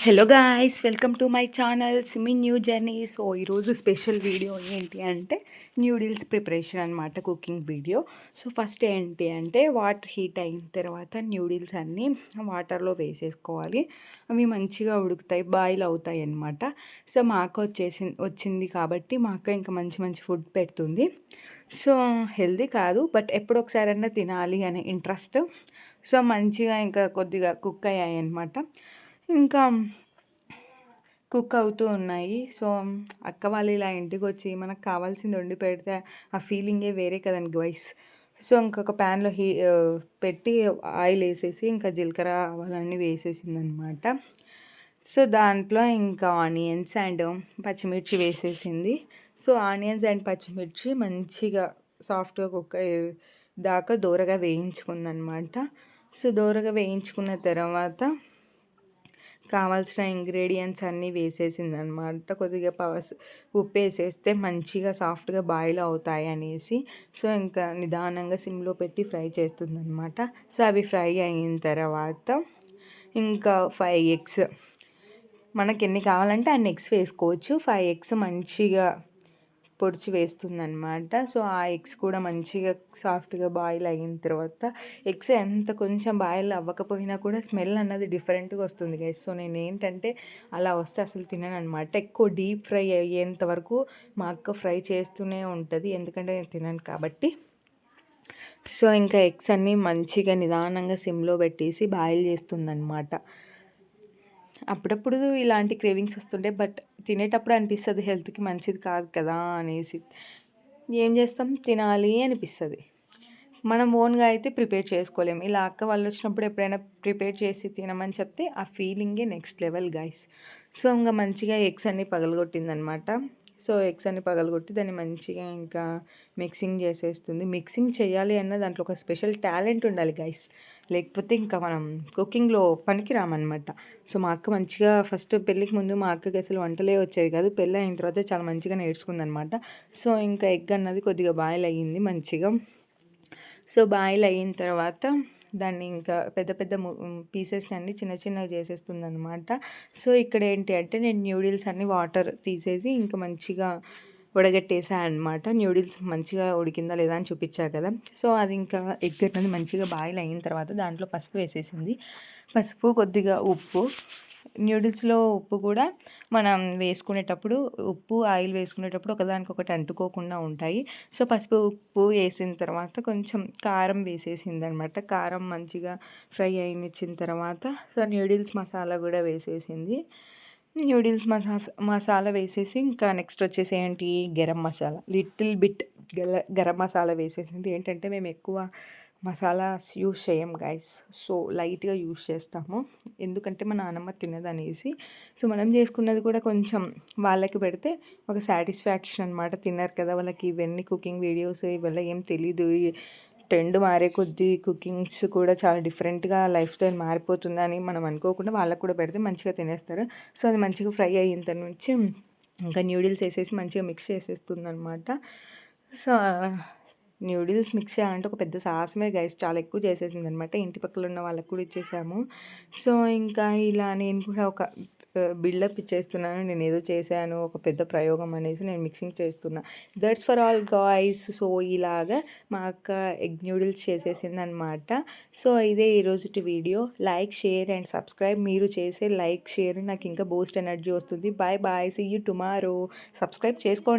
Hello guys, welcome to my channel Simi new journey. So ఈరోజు special video ఏంటి అంటే noodles preparation అనమాట, cooking video. So first ఏంటి అంటే వాటర్ హీట్ అయిన తర్వాత న్యూడిల్స్ అన్నీ వాటర్లో వేసేసుకోవాలి. అవి మంచిగా ఉడుకుతాయి, బాయిల్ అవుతాయి అన్నమాట. సో మా అక్క వచ్చింది కాబట్టి మా అక్క ఇంకా మంచి మంచి ఫుడ్ పెడుతుంది. సో హెల్దీ కాదు, బట్ ఎప్పుడు ఒకసారన్నా తినాలి అనే ఇంట్రెస్ట్. సో మంచిగా ఇంకా కొద్దిగా కుక్ అయ్యాయి అన్నమాట. ఇంకా కుక్ అవుతూ ఉన్నాయి. సో అక్క వాళ్ళు ఇలా ఇంటికి వచ్చి మనకు కావాల్సింది వండి పెడితే ఆ ఫీలింగే వేరే కదండి గైస్. సో ఇంకొక ప్యాన్లో పెట్టి ఆయిల్ వేసేసి ఇంకా జీలకర్ర ఆవాలన్నీ వేసేసిందనమాట. సో దాంట్లో ఇంకా ఆనియన్స్ అండ్ పచ్చిమిర్చి వేసేసింది. సో ఆనియన్స్ అండ్ పచ్చిమిర్చి మంచిగా సాఫ్ట్గా కుక్ అయ్యే దాకా దూరగా వేయించుకుందనమాట. సో దూరగా వేయించుకున్న తర్వాత కావాల్సిన ఇంగ్రీడియంట్స్ అన్నీ వేసేసిందనమాట. కొద్దిగా ఉప్పు వేసేస్తే మంచిగా సాఫ్ట్గా బాయిల్ అవుతాయి అనేసి. సో ఇంకా నిదానంగా సిమ్లో పెట్టి ఫ్రై చేస్తుందనమాట. సో అవి ఫ్రై అయిన తర్వాత ఇంకా 5 ఎగ్స్, మనకి ఎన్ని కావాలంటే అన్ని ఎగ్స్ వేసుకోవచ్చు. 5 ఎగ్స్ మంచిగా పొడిచి వేస్తుందనమాట. సో ఆ ఎగ్స్ కూడా మంచిగా సాఫ్ట్గా బాయిల్ అయిన తర్వాత, ఎగ్స్ ఎంత కొంచెం బాయిల్ అవ్వకపోయినా కూడా స్మెల్ అన్నది డిఫరెంట్గా వస్తుంది గైస్. సో నేను ఏంటంటే అలా వస్తే అసలు తినను అనమాట. ఎక్కువ డీప్ ఫ్రై అయ్యేంత వరకు మా అక్క ఫ్రై చేస్తూనే ఉంటుంది, ఎందుకంటే నేను తినను కాబట్టి. సో ఇంకా ఎగ్స్ అన్నీ మంచిగా నిదానంగా సిమ్లో పెట్టేసి బాయిల్ చేస్తుందనమాట. అప్పుడప్పుడు ఇలాంటి క్రేవింగ్స్ వస్తుండే, బట్ తినేటప్పుడు అనిపిస్తుంది హెల్త్కి మంచిది కాదు కదా అనేసి. ఏం చేస్తాం, తినాలి అనిపిస్తుంది. మనం ఓన్గా అయితే ప్రిపేర్ చేసుకోలేము. ఇలా అక్క వాళ్ళు వచ్చినప్పుడు ఎప్పుడైనా ప్రిపేర్ చేసి తినమని చెప్తే ఆ ఫీలింగే నెక్స్ట్ లెవెల్ గైస్. సో ఇంకా మంచిగా ఎగ్స్ అన్నీ పగలగొట్టిందనమాట. సో ఎగ్స్ అన్ని పగలగొట్టి దాన్ని మంచిగా ఇంకా మిక్సింగ్ చేసేస్తుంది. మిక్సింగ్ చేయాలి అన్న దాంట్లో ఒక స్పెషల్ టాలెంట్ ఉండాలి గైస్, లేకపోతే ఇంకా మనం కుకింగ్లో పనికిరామన్నమాట. సో మా అక్క మంచిగా ఫస్ట్ పెళ్ళికి ముందు మా అక్కకి అసలు వంటలే వచ్చేవి కాదు. పెళ్ళి అయిన తర్వాత చాలా మంచిగా నేర్చుకుందనమాట. సో ఇంకా ఎగ్ అన్నది కొద్దిగా బాయిల్ అయ్యింది మంచిగా. సో బాయిల్ అయిన తర్వాత దాన్ని ఇంకా పెద్ద పెద్ద పీసెస్ని అన్ని చిన్న చిన్నగా చేసేస్తుంది అనమాట. సో ఇక్కడ ఏంటి అంటే నేను న్యూడిల్స్ అన్ని వాటర్ తీసేసి ఇంకా మంచిగా ఉడగట్టేసాను అనమాట. న్యూడిల్స్ మంచిగా ఉడికిందా లేదా అని చూపించా కదా. సో అది ఇంకా ఎగ్ అనేది మంచిగా బాయిల్ అయిన తర్వాత దాంట్లో పసుపు వేసేసింది. పసుపు, కొద్దిగా ఉప్పు. న్యూడిల్స్లో ఉప్పు కూడా మనం వేసుకునేటప్పుడు, ఉప్పు ఆయిల్ వేసుకునేటప్పుడు ఒకదానికొకటి అంటుకోకుండా ఉంటాయి. సో పసుపు ఉప్పు వేసిన తర్వాత కొంచెం కారం వేసేసింది అనమాట. కారం మంచిగా ఫ్రై అయినిచ్చిన తర్వాత సో న్యూడిల్స్ మసాలా కూడా వేసేసింది. న్యూడిల్స్ మసాలా వేసేసి ఇంకా నెక్స్ట్ వచ్చేసి ఏంటి, గరం మసాలా, లిటిల్ బిట్ గరం మసాలా వేసేసింది. ఏంటంటే మేము ఎక్కువ మసాలాస్ యూస్ చేయం గైస్, సో లైట్గా యూస్ చేస్తాము, ఎందుకంటే మా నాన్నమ్మ తినదనేసి. సో మనం చేసుకున్నది కూడా కొంచెం వాళ్ళకి పెడితే ఒక సాటిస్ఫాక్షన్ అనమాట. తిన్నారు కదా, వాళ్ళకి ఇవన్నీ కుకింగ్ వీడియోస్ ఇవల్ల ఏం తెలీదు. ట్రెండ్ మారే కొద్దీ కుకింగ్స్ కూడా చాలా డిఫరెంట్గా లైఫ్ స్టైల్ మారిపోతుందని మనం అనుకోకుండా వాళ్ళకు కూడా పెడితే మంచిగా తినేస్తారు. సో అది మంచిగా ఫ్రై అయిన తర్వాత నుంచి ఇంకా న్యూడిల్స్ వేసేసి మంచిగా మిక్స్ చేసేస్తుంది అనమాట. సో న్యూడిల్స్ మిక్స్ చేయాలంటే ఒక పెద్ద సాహసమే గైస్, చాలా ఎక్కువ చేసేసింది అనమాట. ఇంటి పక్కల ఉన్న వాళ్ళకు కూడా ఇచ్చేసాము. సో ఇంకా ఇలా నేను కూడా ఒక బిల్డప్ ఇచ్చేస్తున్నాను, నేను ఏదో చేశాను ఒక పెద్ద ప్రయోగం అనేసి నేను మిక్సింగ్ చేస్తున్నా. That's for all guys. So ఇలాగా మా అక్క ఎగ్ న్యూడిల్స్ చేసేసింది అనమాట. సో ఇదే ఈరోజుటి video. Like, share and subscribe. మీరు చేసే లైక్, షేర్ నాకు ఇంకా బూస్ట్ ఎనర్జీ వస్తుంది. Bye bye, see you tomorrow. Subscribe చేసుకోండి.